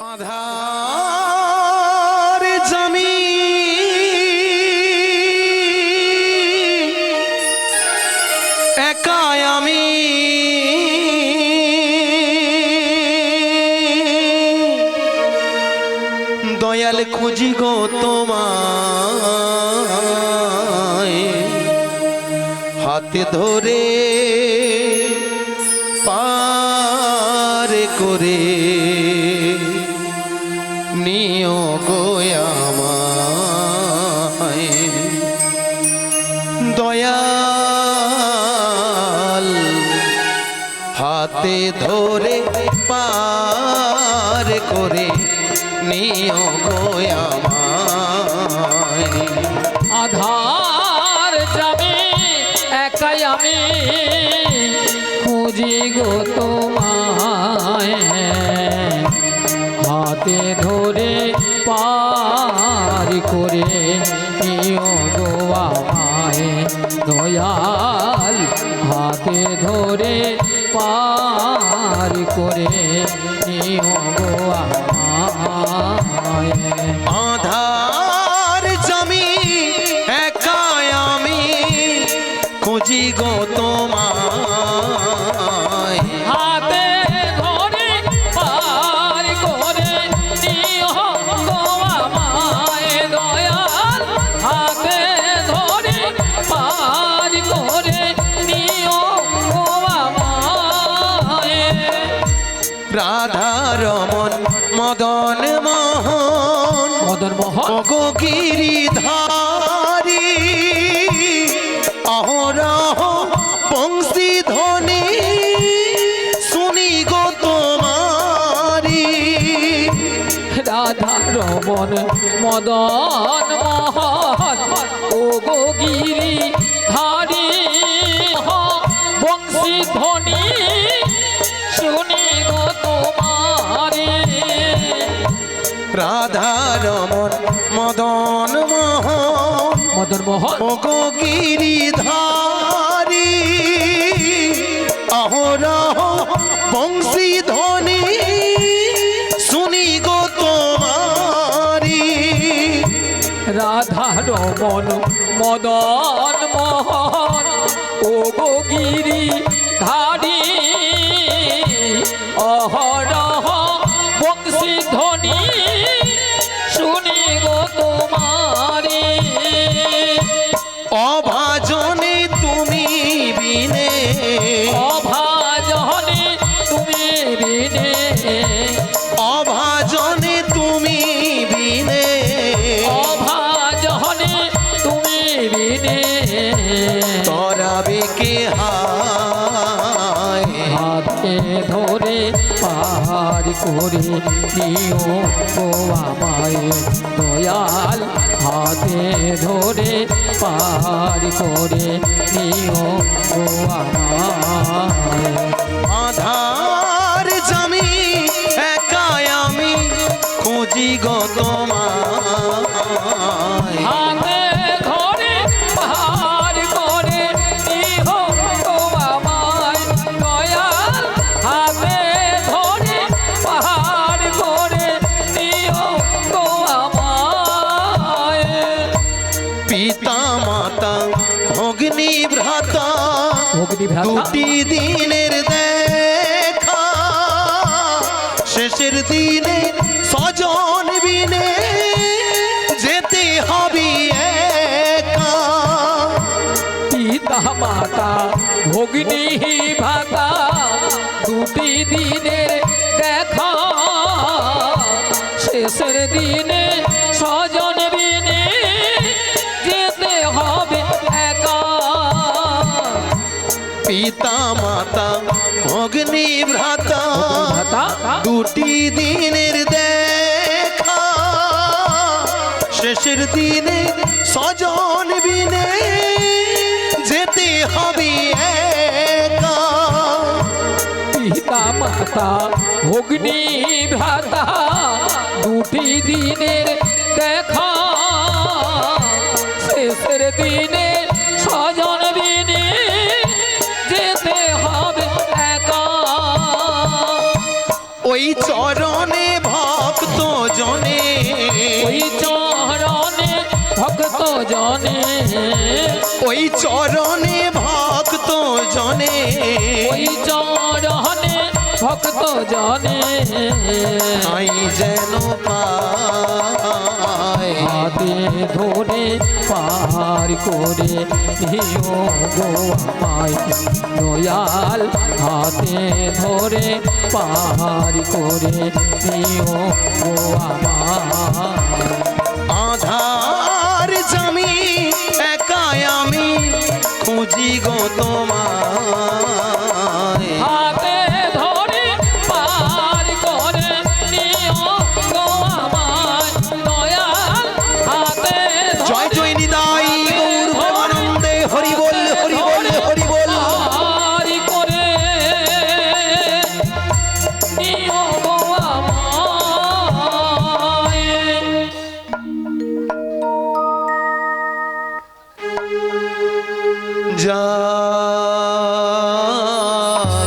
আধার জমি একাই আমি দয়াল খুঁজি গো তোমায় হাতে ধরে পার করে নিও গো আমায় দয়াল হাতে ধরে পার করে নিও গো আমায় আধার যাবে একাই আমি খুঁজি গো তোমায় হাতে ধরে পার করে নিও গো আমায় দয়াল হাতে ধরে পার করে নিও গো আমায় আধার জমি একাই আমি খুঁজি গো তোমায় হাতে ধরে পার করে নিও গো আমায় দয়াল হাতে ধরে পার করে নিও গো আমায় রাধা রমন মদন মোহন মদন মোহন ওগো গিরিধারী অহরহ বংশী ধ্বনি শুনি গো তোমারি রাধা রমন মদন মোহন ও গো গিরি ধারি বংশী ধ্বনি শুনি গো তোমারি রাধা রমন মদন মোহন মদন মোহন ওগো গিরিধারী অহরহ বংশী ধ্বনি শুনি গো তোমারি রাধা রমন মদন মোহন ও গো গিরি ধারি অহরহ বংশী ধ্বনি শুনি গো তোমারি অভাজনে তুমি বিনে অভাজনে তুমি বিনে অভাজনে তুমি বিনে অভাজনে তুমি বিনে তরাবে কে হায় হাতে ধরে পার করে নিও গো আমায় দয়াল হাতে ধরে পার করে নিও গো আমায় আধার জমি একাই আমি খুঁজি গো তোমায় হাতে ধরে পার করে নিও গো আমায় দয়াল হাতে ধরে পার করে নিও গো আমায় পিতা মাতা ভগ্নী ভ্রাতা ভগ্নী ভ্রাতা দুটি দিনের দেখা শেষের দিনে স্বজন বিনে যেতে হবে একা পিতা মাতা ভগ্নী ভাতা দুটি দিনের দেখা শেষের দিনে স্বজন বিনে যেতে হবে একা পিতা মাতা ভগ্নী ভ্রাতা ভাতা দুটি দিনের দেখা শেষের দিনে স্বজন বিনে যেতে হবে একা পিতা মাতা ভগ্নী ভ্রাতা দুটি দিনের দেখা শেষের দিনে স্বজন বিনে যেতে হবে একা ওই চরণে ভক্ত জনে ওই চরণে ভক্ত জনে ওই চরণে ভক্ত জনে ওই চরণে ভক্ত জনে আই যেন পাই হাতে ধরে পার করে নিও গো আমায় দয়াল হাতে ধরে পার করে নিও গো আমায় আধার জামি একাই আমি খুঁজি গো তোমায় হাতে ধরে পার করে নিও গো আমায় দয়াল হাতে জয় জয় নিতাই গৌর প্রেমানন্দে হরি বল হরি বল হরি বল পার করে নিও গো আমায়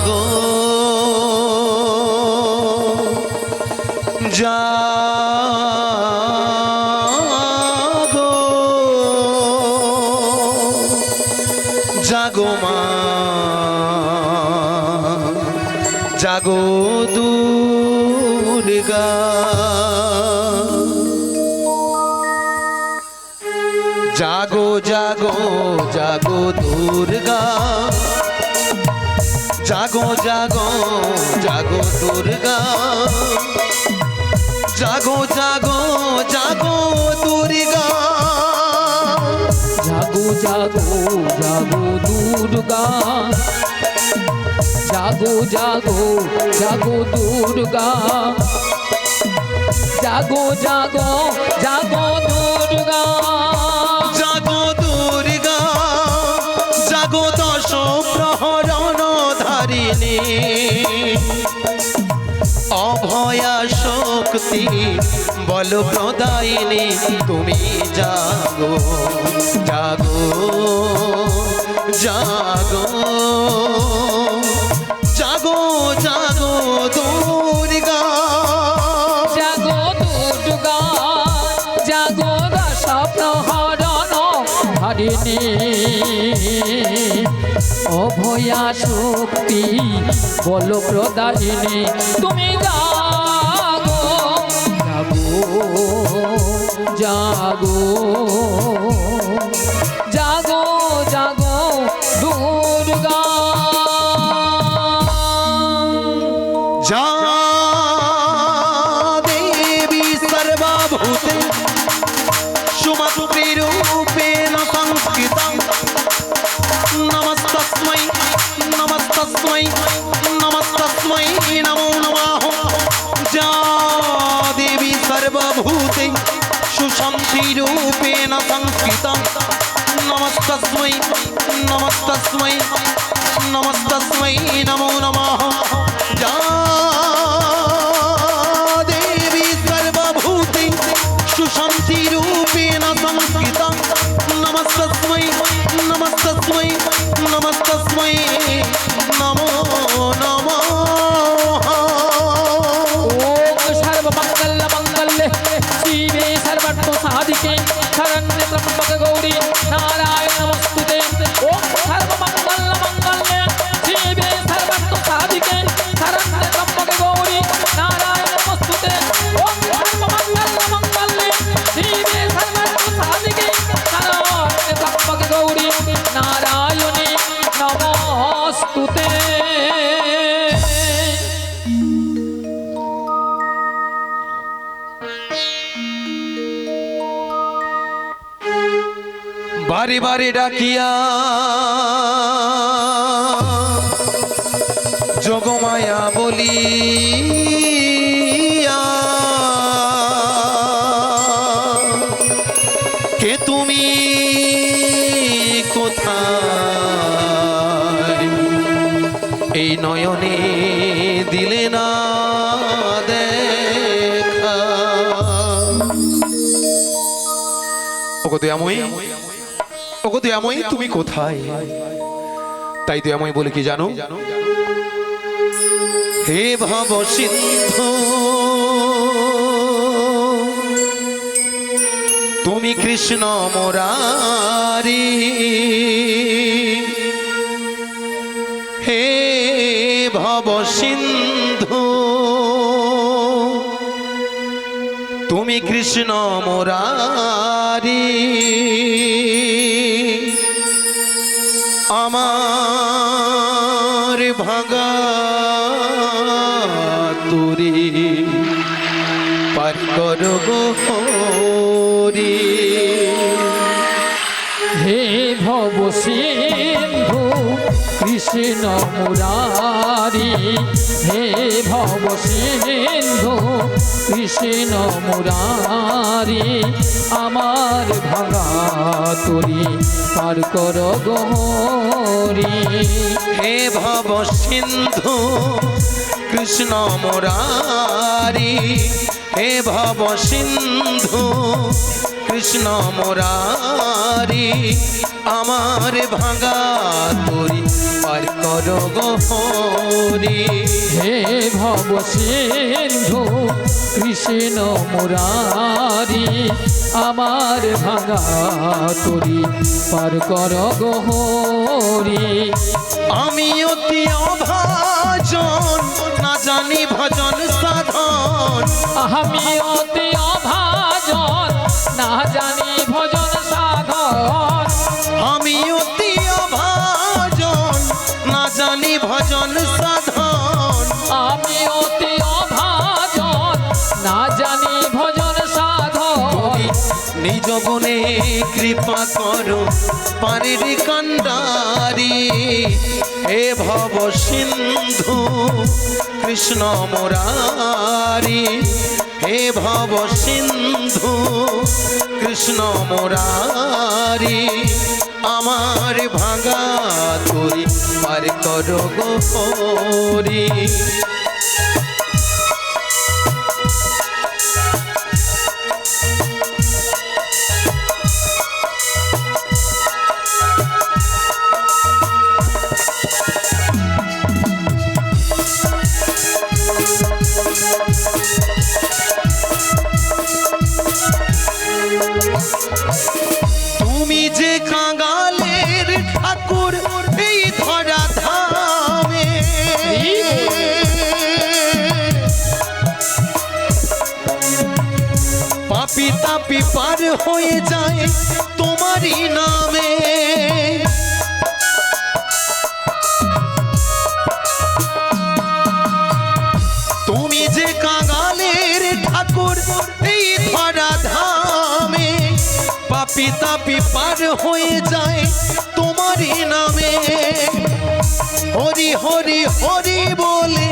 জাগো জাগো জাগো মা জাগো দুর্গা জাগো জাগো জাগো দুর্গা জাগো জাগো জাগো দুর্গা জাগো জাগো জাগো দুর্গা জাগো জাগো জাগো দুর্গা জাগো জাগো জাগো দুর্গা জাগো জাগো জাগো দুর্গা জাগো দুর্গা জাগো দশ প্রহরণ ধারিণী অভয়া শক্তি বল প্রদায়িনী তুমি জাগো জাগো জাগো জাগো জাগো দুর্গা জাগো দুর্গা জাগো দশ প্রহরণ ধারিণী অভয়া শক্তি বল প্রদায়িনী তুমি জাগো জাগো জাগো জাগো জাগো দুর্গা जा देवी सर्वभूते सुमत्रिरूपेण संस्कृता नमस्तस्मै नमस्तस्मै नमस्तस्मै नमो नमः जा देवी सर्वभूते सुशान्तिरूपेण संस्कृता नमस्तस्मै नमस्तस्मै नमस्तस्मै नमो नमः जा देवी सर्वभूते सुशान्तिरूपेण संस्कृता नमस्तस्मै नमस्तस्मै नमस्तस्मै नमो नमः ओम सर्वमंगल मंगल्ये शिवे सर्वतो साधिके शरण्ये त्र्यंबके गौरी नारायण नमस्तुते ओम सर्वमंगल मंगल्ये शिवे सर्वतो साधिके शरण्ये त्र्यंबके गौरी नारायण नमस्तुते ओम सर्वमंगल मंगल्ये शिवे सर्वतो साधिके शरण्ये त्र्यंबके गौरी नारायणी नमस्तुते बारे बारे डाकिया जोगमाया बोलिया के तुमी कोथाय এই নয়নে দিলে না দেখা ওগো দয়াময়ী ওগো দয়াময়ী তুমি কোথায় তাই দয়াময়ী বলে কি জানো হে ভব সিন্ধু তুমি কৃষ্ণ মুরারি হে ভব সিন্ধু তুমি কৃষ্ণ মুরারি আমার ভাঙা তুরি পার করো গো হরি। হে ভব সিন্ধু কৃষ্ণ মুরারি হে ভব সিন্ধু কৃষ্ণ মুরারি আমার ভাঙা তরি পার কর গহরি। হে ভব সিন্ধু কৃষ্ণ মুরারি হে ভব সিন্ধু কৃষ্ণ মুরারি আমার ভাঙা তরি পার করো গো হরি। হে ভব সিন্ধু কৃষ্ণ মুরারি আমার ভাঙা তরি পার কর গহরি। আমি অতি অভাজন না জানি ভজন সাধন আমি অতি অভাজন না জানি ভজন সাধন আমি অতি অভাজন না জানি ভজন সাধন আমি অতি অভাজন না জানি ভজন সাধন। নিজ গুণে কৃপা করো পারের কান্ডারি হে ভব সিন্ধু কৃষ্ণ মুরারি হে ভব সিন্ধু কৃষ্ণ মুরারি আমার ভাঙা তরি পার করো গো হরি। তুমি যে কাঙালের ঠাকুর এই ধরা ধামে পাপি তাপি পার হয়ে যায় তোমারই নামে তুমি যে কাঙালের ঠাকুর এই ধরা ধামে পাপি তাপি পার হয়ে যায় তোমারই নামে হরি হরি হরি বলে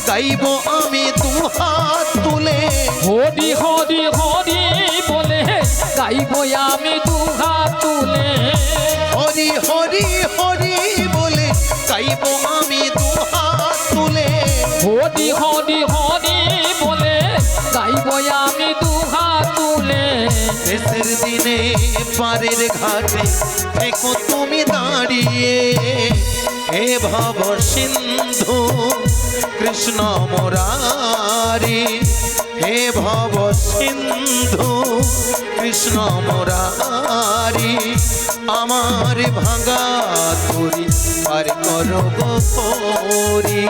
গাইব আমি দুহাত তুলে হরি হরি হরি বলে গাইব আমি দুহাত তুলে হরি হরি হরি বলে গাইব আমি দুহাত তুলে হরি হরি হরি বলে গাইব আমি দুহাত তুলে। শেষের দিনে পারের ঘাটে দেখো তুমি দাঁড়িয়ে হে ভব সিন্ধু কৃষ্ণ মুরারি হে ভব সিন্ধু কৃষ্ণ মুরারি আমার ভাঙা তরি পার করো গো হরি।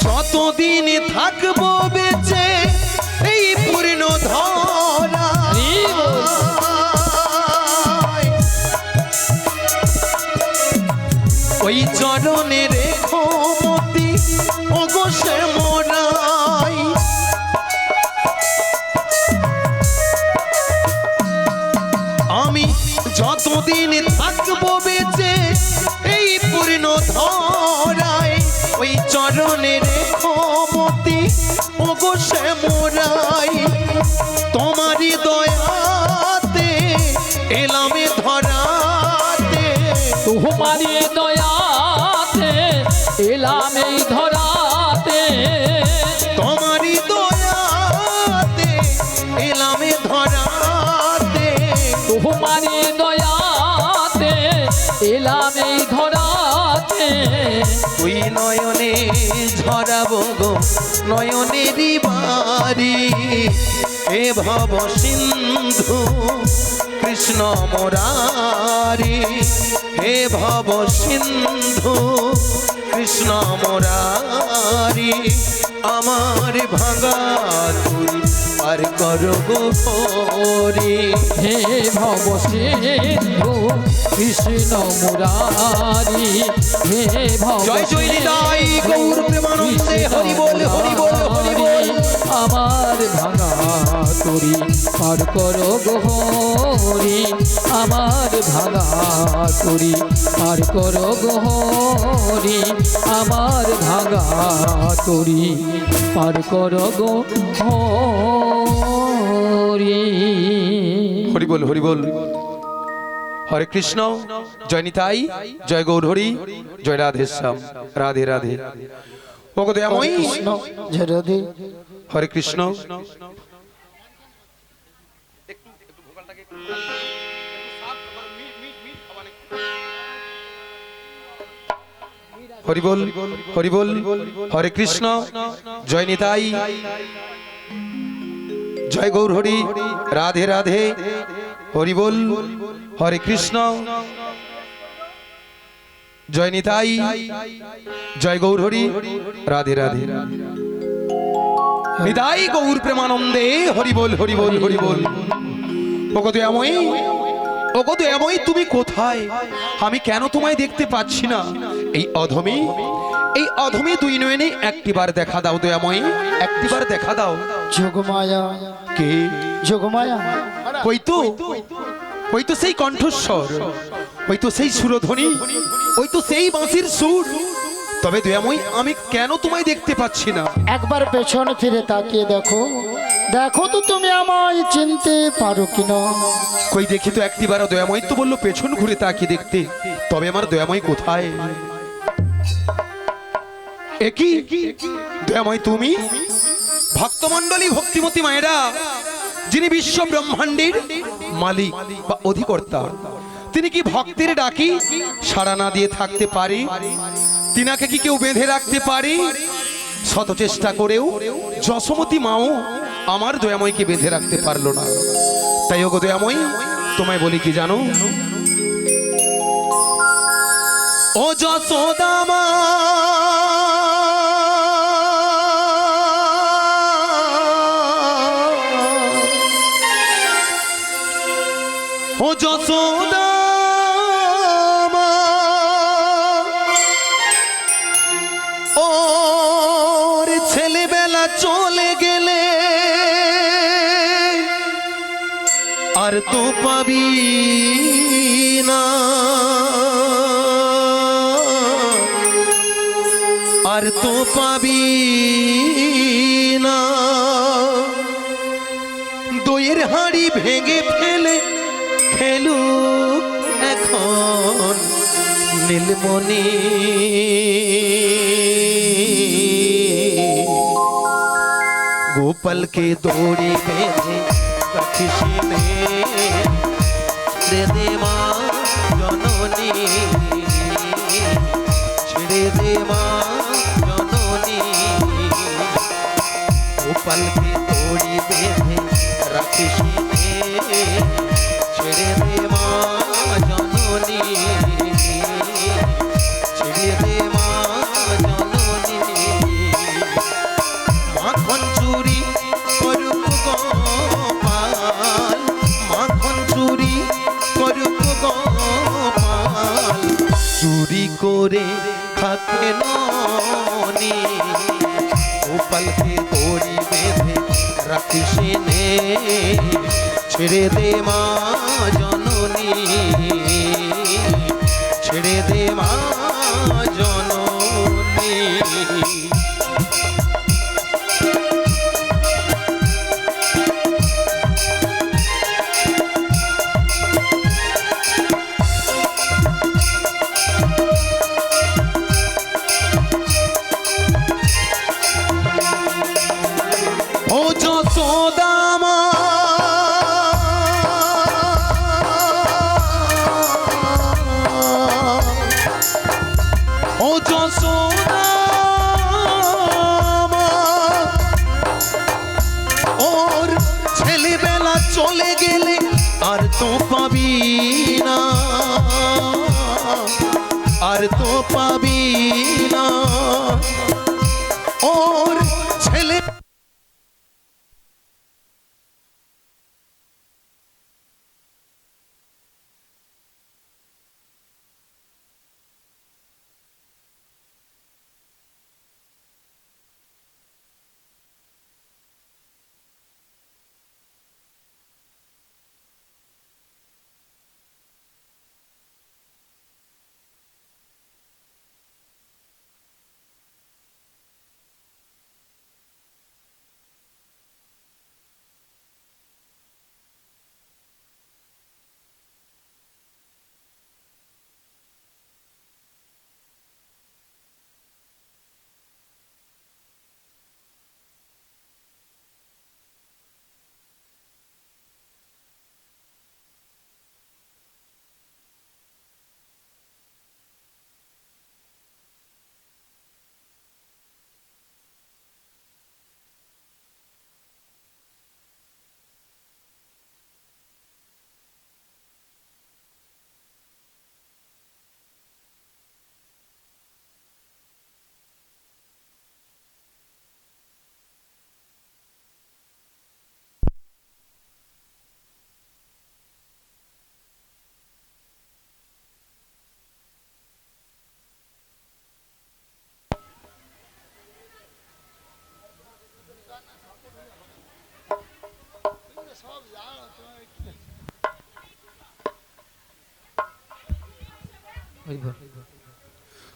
যতদিন থাকবো বেঁচে এই পূর্ণ ধরা ওই চরণে রেখো মতি ওগো সে মোরাই আমি যতদিন থাকবো বেঁচে এই পূর্ণ ধরায় ওই চরণে রেখো মতি ওগো সে মোরাই তোমারই দয়াতে এলামে ধরাতে তোমারই দয়াতে এলাম এই ধরা নেই ধরাতে, তুই নয়নে ঝরাবো গো নয়নেরই বাড়ি, হে ভব সিন্ধু কৃষ্ণ মুরারি, হে ভব সিন্ধু কৃষ্ণ মুরারি, আমার ভাঙা তুই পার করো গো হরি। হে ভব সিন্ধু কৃষ্ণ মুরারি, হে ভব জয় জয় নিতাই গৌর প্রেমানন্দে হরি বল হরি বল হরি বল। আমার ভাঙা তরি পার করো গো হরি, আমার ভাঙা তরি পার করো গো হরি, আমার ভাঙা তরি পার করো গো হরি। হরি বল হরি বল। হরে কৃষ্ণ, জয় নিতাই, জয় গৌর হরি, জয় রাধেশ্যাম, রাধে রাধে। ওগো দয়াময়ী, জয় রাধে। হরে কৃষ্ণ। হরি বল হরি বল। হরে কৃষ্ণ, জয় নিতাই, জয় গৌর হরি, রাধে রাধে। হরি বল। হরে কৃষ্ণ, জয় নিতাই, জয় গৌর হরি, রাধে রাধে। নিতাই গৌর প্রেমানন্দে হরি বল হরি বল হরি বল। ওগো দয়াময়ী, ওগো দয়াময়ী, তুমি কোথায়? আমি কেন তোমায় দেখতে পাচ্ছি না? এই অধমী, এই অধমী দুই নয়নে একটিবার দেখা দাও দয়াময়ী, একটিবার দেখা দাও। যোগমায়া, কে? যোগমায়া, ওই তো, ওই তো সেই কণ্ঠস্বর, ওই তো সেই সুরধ্বনি, ওই তো সেই বাঁশির সুর। তবে দয়াময়ী, আমি কেন তোমায় দেখতে পাচ্ছি না? একবার পেছনে ফিরে তাকিয়ে দেখো, দেখো তো তুমি আমায় চিনতে পারো কিনা। কই দেখি তো একটিবার। দয়াময়ী তো বললো পেছন ঘুরে তাকিয়ে দেখতে। তবে আমার দয়াময়ী কোথায়? একই দয়াময়ী, তুমি ভক্তমণ্ডলী ভক্তিমতী মায়েরা, যিনি বিশ্ব ব্রহ্মাণ্ডের মালিক বা অধিকর্তা, তিনি কি ভক্তের ডাকি সাড়া না দিয়ে থাকতে পারে? তিনাকে কি কেউ বেঁধে রাখতে পারে? শত চেষ্টা করেও যশোমতী মাও আমার দয়াময়কে বেঁধে রাখতে পারলো না। তাই ওগো দয়াময়ী, তোমায় বলি কি জানো? ও যশোদা মা, ও যশোদা মা, ওর ছেলেবেলা চলে গেলে আর তো পাবি না, আর তো পাবি না। দইয়ের হাঁড়ি ভেঙে ফেলে খেলুক এখন নীলমণি, গোপালকে দড়ি বেঁধে রাখিস নে, ছেড়ে দে মা জননী, ছেড়ে দে মা জননী, গোপালকে দড়ি বেঁধে রাখিস নে, ছেড়ে দে মা জননী, ছেড়ে দে মা জননী। মাখন চুরি করুক গোপাল, মাখন চুরি করুক গোপাল, চুরি করে খাতে ননি, গোপালকে দড়ি বেঁধে রাখিস নে, ছেড়ে দে মা জননী, ছেড়ে দে মা জননী। ও যশোদা মা, তো পাবি না, আর তো পাবি না ওর ছেলে।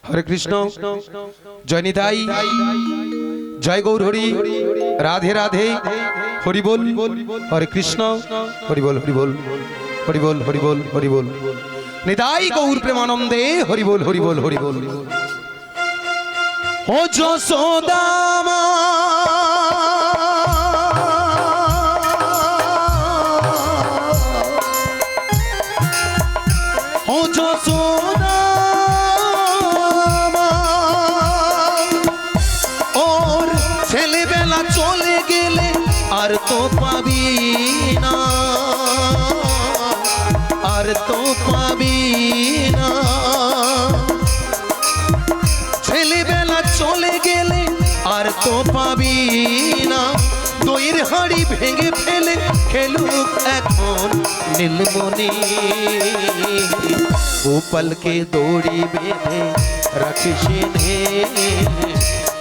হরে কৃষ্ণ, জয় নিতাই, জয় গৌর হরি, রাধে রাধে, হরি বল, হরে কৃষ্ণ, হরি বল, হরি বল, হরি বল, হরি বল, হরি বল, নিতাই গৌর প্রেমানন্দে, হরি বল, হরি বল, হরি বল। ও যশোদা মা, ও যশোদা মা, ওর ছেলেবেলা চলে গেলে আর তো পাবি না, আর তো পাবি না, ছেলেবেলা চলে গেলে আর তো পাবি না, দইয়ের হাঁড়ি ভেঙে ফেলে খেলুক এখন নীলমণি, গোপালকে দড়ি বেঁধে রাখিস নে,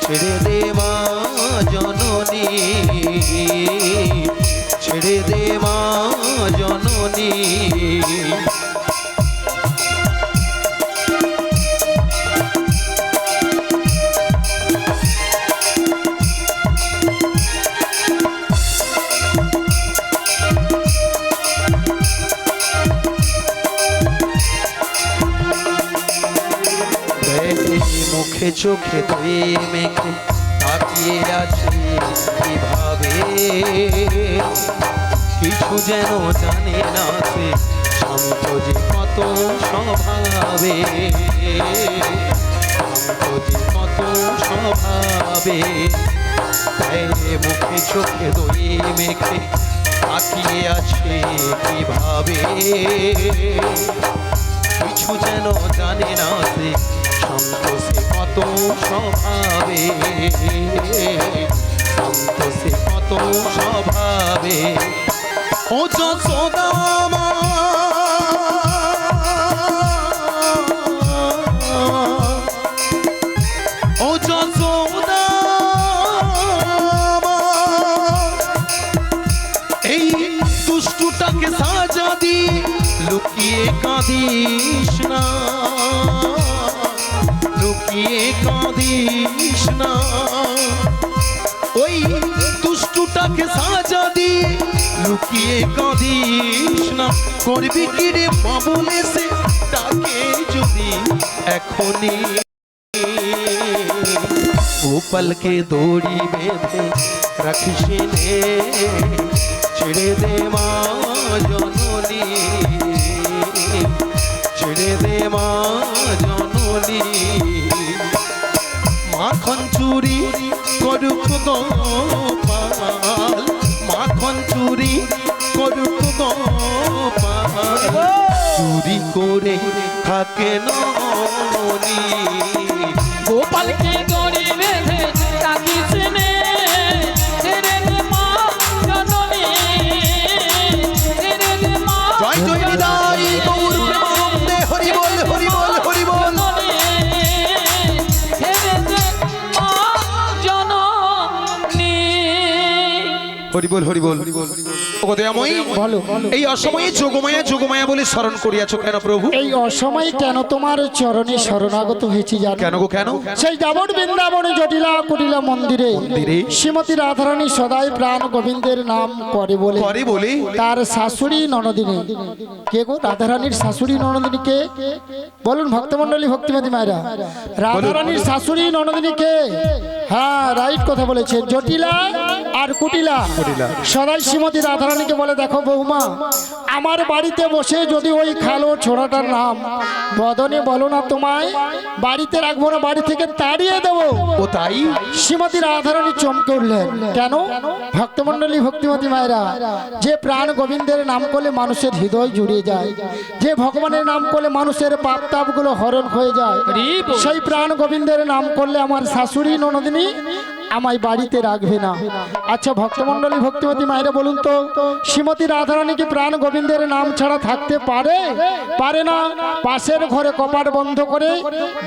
ছেড়ে দে মা জননী, ছেড়ে দে মা জননী। মুখে চোখে ধুয়ে মেখে তাকিয়ে আছি কিভাবে, কিছু যেন জানে না সে শান্ত যে কত স্বভাবে, শান্ত যে কত স্বভাবে, মুখে চোখে ধুয়ে মেখে তাকিয়ে আছে কিভাবে, কিছু যেন জানে না সে সন্তোষে কত স্বভাবে, সন্তোষে কত স্বভাবে। ও যশোদা মা, ও যশোদা মা, এই দুষ্টুটাকে সাজা দিয়ে লুকিয়ে কাঁদিস না, লুকিয়ে কাঁদিস না, ওই দুষ্টুটাকে সাজা দিয়ে লুকিয়ে কাঁদিস না, করবি কি রে বাবুলে সে তাকে যদি এখনই, গোপালকে দড়ি বেঁধে রাখিস নে, ছেড়ে দে মা জননী, ছেড়ে দে মা জননী, মাখন চুরি করুক গোপাল, মাখন চুরি করুক গোপাল, থাকে ননি। গোপালকে দড়ি বেঁধে রাখিস নে, রে রে মা জননী, রে রে মা জয় জয় নিদাই গৌর প্রেমানন্দে হরি বল হরি বল হরি বল। জননী, রে রে মা জননী। হরি বল হরি বল। ওগো দয়াময়ী, বলো বলো। এই অসময়ে যোগমায়া যোগমায়া বলে স্মরণ করিয়াছ কেন প্রভু? এই অসময় কেন তোমার চরণে শরণাগত হয়েছি জানো? কেন গো কেন? সেই যাবর বৃন্দাবনে জটিলা কুটিলা মন্দিরে শ্রীমতী রাধারানী সদাই প্রাণ গোবিন্দের নাম করে বলে করে বলে তার শাশুড়ি ননদিনী। কে গো? রাধারানীর শাশুড়ি ননদিনী কে? বলুন ভক্তমন্ডলী ভক্তিমতী মায়েরা, রাধারানীর শাশুড়ি ননদিনী কে? হ্যাঁ, রাইট কথা বলেছে। জটিলা আর কুটিলা সদাই শ্রীমতী রাধারানীকে বলে, দেখো বৌমা, আমার বাড়িতে বসে যদি ওই খালো ছোড়াটার নাম বদনে বলো না, তোমায় বাড়িতে রাখবো না, বাড়ি থেকে তাড়িয়ে দেবো। ও তাই? শ্রীমতী রাধারানী চমকে উঠলেন। কেন? ভক্তমন্ডলী ভক্তিমতী মায়েরা, যে প্রাণ গোবিন্দের নাম করলে মানুষের হৃদয় জুড়িয়ে যায়, যে ভগবানের নাম করলে মানুষের পাপ তাপগুলো হরণ হয়ে যায়, সেই প্রাণ গোবিন্দের নাম করলে আমার শাশুড়ি ননদিনী আমায় বাড়িতে রাখবে না। আচ্ছা ভক্তমন্ডলী ভক্তিমতী মায়েরা বলুন তো, শ্রীমতী রাধারানী কি প্রাণ গোবিন্দের নাম ছাড়া থাকতে পারে? পারে না। পাশের ঘরে কপাট বন্ধ করে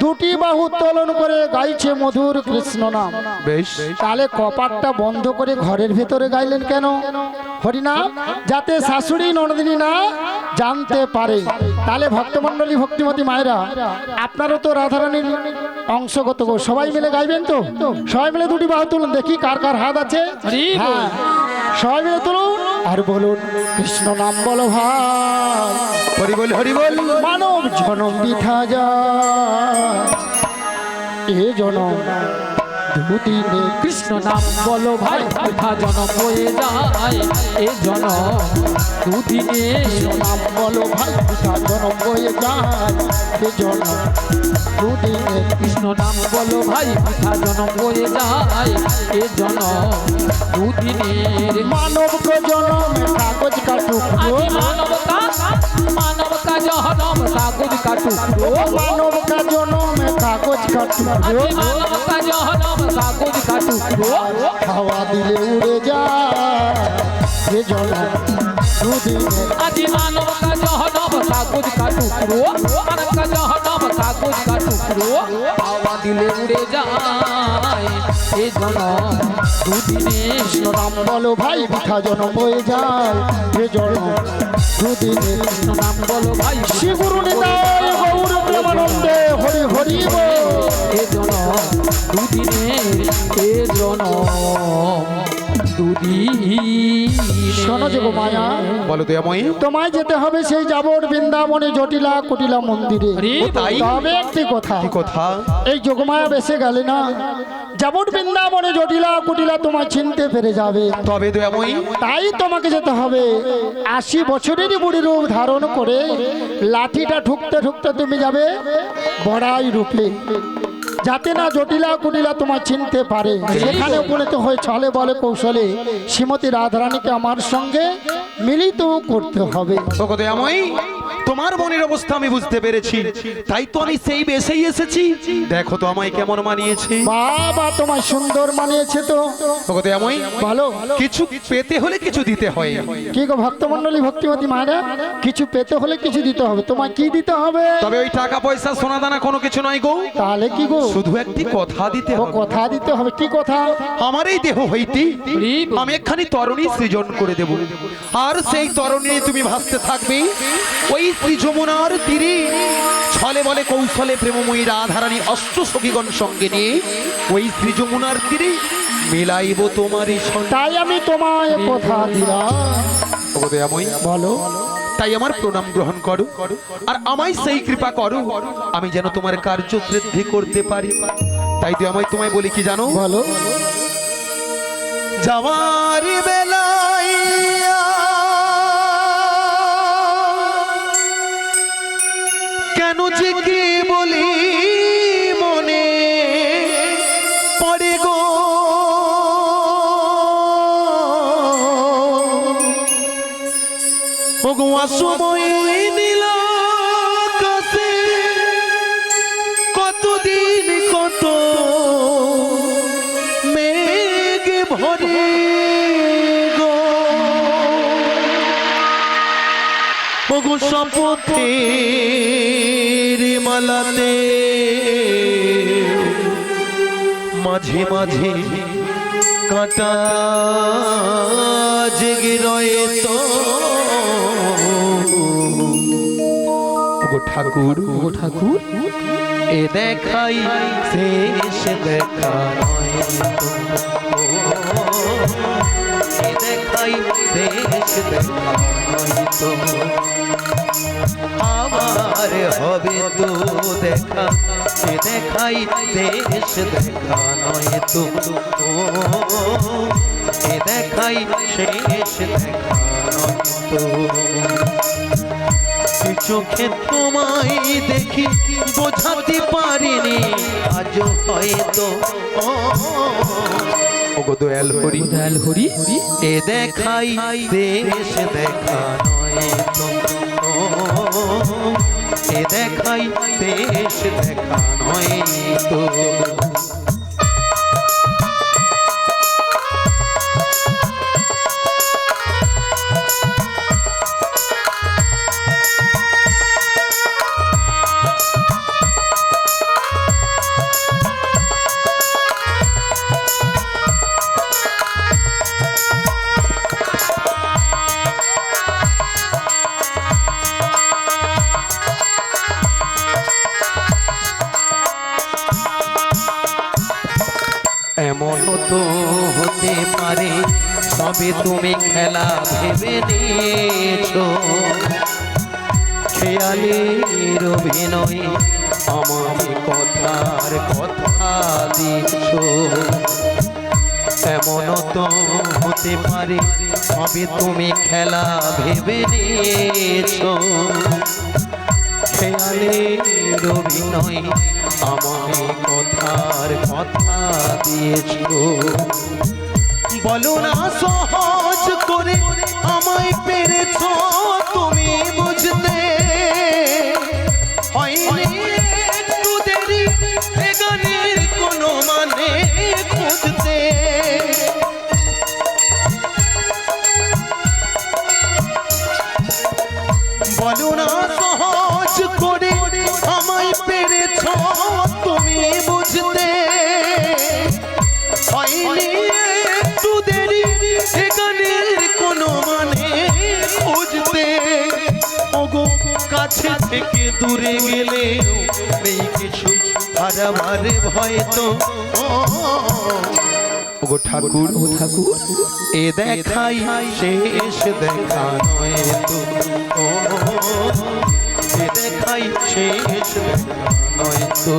দুটি বাহু উত্তোলন করে গাইছে মধুর কৃষ্ণ নাম। বেশ, তাহলে কপাটটা বন্ধ করে ঘরের ভেতরে গাইলেন কেন? হরিনাম, যাতে শাশুড়ি ননদিনী না জানতে পারে। তাহলে ভক্তমন্ডলী ভক্তিমতী মায়েরা, আপনারও তো রাধারানীর অংশগত, সবাই মিলে গাইবেন তো? সবাই মিলে দুটি বাহু তুলুন, দেখি কার কার হাত আছে। হ্যাঁ, সবাই মিলে তুলুন আর বলুন, কৃষ্ণ নাম বলো ভাই, হরি বল হরি বল। মানব জনম বৃথা যায়, এ জনম দুদিনে। কৃষ্ণ নাম বলো ভাই, বৃথা জনম হয়ে যায়, এ জনম দুদিনে। কৃষ্ণ নাম বলো ভাই, বৃথা জনম বয়ে যায়, এ জনম দুদিনে। কৃষ্ণ নাম বলো ভাই, বৃথা জনম হয়ে যায়, এ জনম দুদিনের। মানব কো জনমে কাগজ কা টুকরো, মানব কা জনম কাগজ কা টুকরো, মানব কা জনমে কাগজ কা টুকরো, মানব কা জনম কাগজ কা টুকরো। হাওয়া দিলে উড়ে যায়, এ জনম দুদিনে। আজি মানব কা জনম কাগজ কা টুকরো, মানব কা জনম কাগজ কা টুকরো। হাওয়া দিলে উড়ে যায়, এ জনম দুদিনে। কৃষ্ণ নাম বলো ভাই, বৃথা জনম বয়ে যায়, এ জনম দুদিনে। কৃষ্ণ নাম বলো ভাই, শ্রী গুরু নিতাই গৌর প্রেমানন্দে হরি হরি বল। এ জনম দুদিনে, এ জনম দুদিনে। শোনো যোগ মায়া, বলো দয়াময়ী। তোমায় যেতে হবে সেই যাবর বৃন্দাবনে জটিলা কুটিলা মন্দিরে। ও তাই? তবে একটি কথা, কি কথা? এই যোগমায়া বেসে গেলে না, যাবর বৃন্দাবনে জটিলা কুটিলা তোমায় চিনতে পেরে যাবে। তবে দয়াময়ী, তাই তোমাকে যেতে হবে 80 বছরেরই বুড়ি রূপ ধারণ করে, লাঠিটা ঠুকতে ঠুকতে তুমি যাবে বড়াই রূপে, যাতে না জটিলা কুটিলা তোমায় চিনতে পারে। সেখানে উপনীত হয়ে ছলে বলে কৌশলে শ্রীমতী রাধারানীকে আমার সঙ্গে মিলিত করতে হবে। ওগো দয়াময়ী, তোমার মনের অবস্থা আমি বুঝতে পেরেছি, তাই তো আমি সেই বেশেই এসেছি। দেখো তো আমায় কেমন মানিয়েছে। বাবা, তোমায় সুন্দর মানিয়েছে তো। ওগো দয়াময়ী, ভালো, কিছু পেতে হলে কিছু দিতে হয়। কি গো ভক্তমন্ডলী ভক্তিমতী মায়েরা, কিছু পেতে হলে কিছু দিতে হবে। তোমায় কি দিতে হবে? তবে ওই টাকা পয়সা সোনা দানা কোনো কিছু নয় গো, তাহলে কি গো? শুধু একটি কথা দিতে ও হবে। কথা দিতে হবে। কি কথা? আমার এই দেহ হইতে আমি একখানি তরণী সৃজন করে দেব, আর সেই তরণী তুমি ভাসতে থাকবে ওই শ্রী যমুনার তীরে। ছলে বলে কৌশলে প্রেমময়ী রাধারানী অষ্ট সখীগণ সঙ্গে নিয়ে ওই শ্রী যমুনার তীরে মিলাইব তোমারই সঙ্গে। তাই আমি তোমায় কথা দিলাম। ওগো দয়াময়ী, বলো। তাই আমার প্রণাম গ্রহণ করো, আর আমায় সেই কৃপা করো আমি যেন তোমার কার্য বৃদ্ধি করতে পারি। তাই দয়াময়ী, তোমায় বলি কি জানো? বলো। যাওয়ার বেলায় কেন যে কি বলি মনে পড়ে গো, ওগো সময় নীল আকাশে শপথের মালাতে মাঝে মাঝে কাঁটা জেগে রয়ে তো ওগো ঠাকুর এ দেখাই শেষ দেখা নয় তো, এ দেখাই শেষ দেখা নয় তো, আবার হবে তো দেখা, এ দেখাই শেষ দেখা নয় তো, এ দেখাই শেষ দেখা নয় তো। চোখে তোমায় দেখি বোঝাতে পারিনি আজও হয়তো ওগো দয়াল হরি এ দেখাই দেশ দেখা নয় তো, এ দেখাই দেশ দেখা নয় তো। এমন তো হতে পারে সবে তুমি খেলা ভেবে নিয়েছো, খেয়ালের অভিনয় আমাকে কথার কথা দিচ্ছ। এমন তো হতে পারে সবে তুমি খেলা ভেবে নিয়েছো, খেয়ালের অভিনয় আমায় কথার কথা দিয়েছ। বলো না সহজ করে আমায় পেরেছ তুমি বুঝতে, হয়নি একটু দেরি এ গানের কোনো মানে খুঁজতে। বলো না সহজ করে আমায় পেরেছ তুমি বুঝতে, হয়নি একটু দেরি এ গানের কোনো মানে খুঁজতে। ওগো কাছে থেকে দূরে গেলে নেই কিছু হারাবার ভয় তো, ওগো ঠাকুর এ দেখাই শেষ দেখা নয় তো, এ দেখাই শেষ দেখা নয় তো।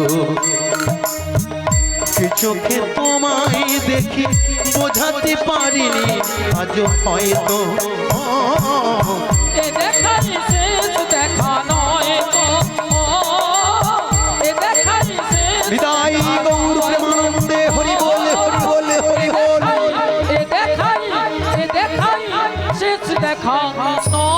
চোখে তোমায় দেখি বোঝাতে পারিনি আজও হয়তো, এ দেখাই শেষ দেখা নয় তো, এ দেখাই শেষ বিদায় গৌর প্রেমানন্দে হরি বল হরি বল হরি বল। এ দেখাই শেষ দেখা নয়।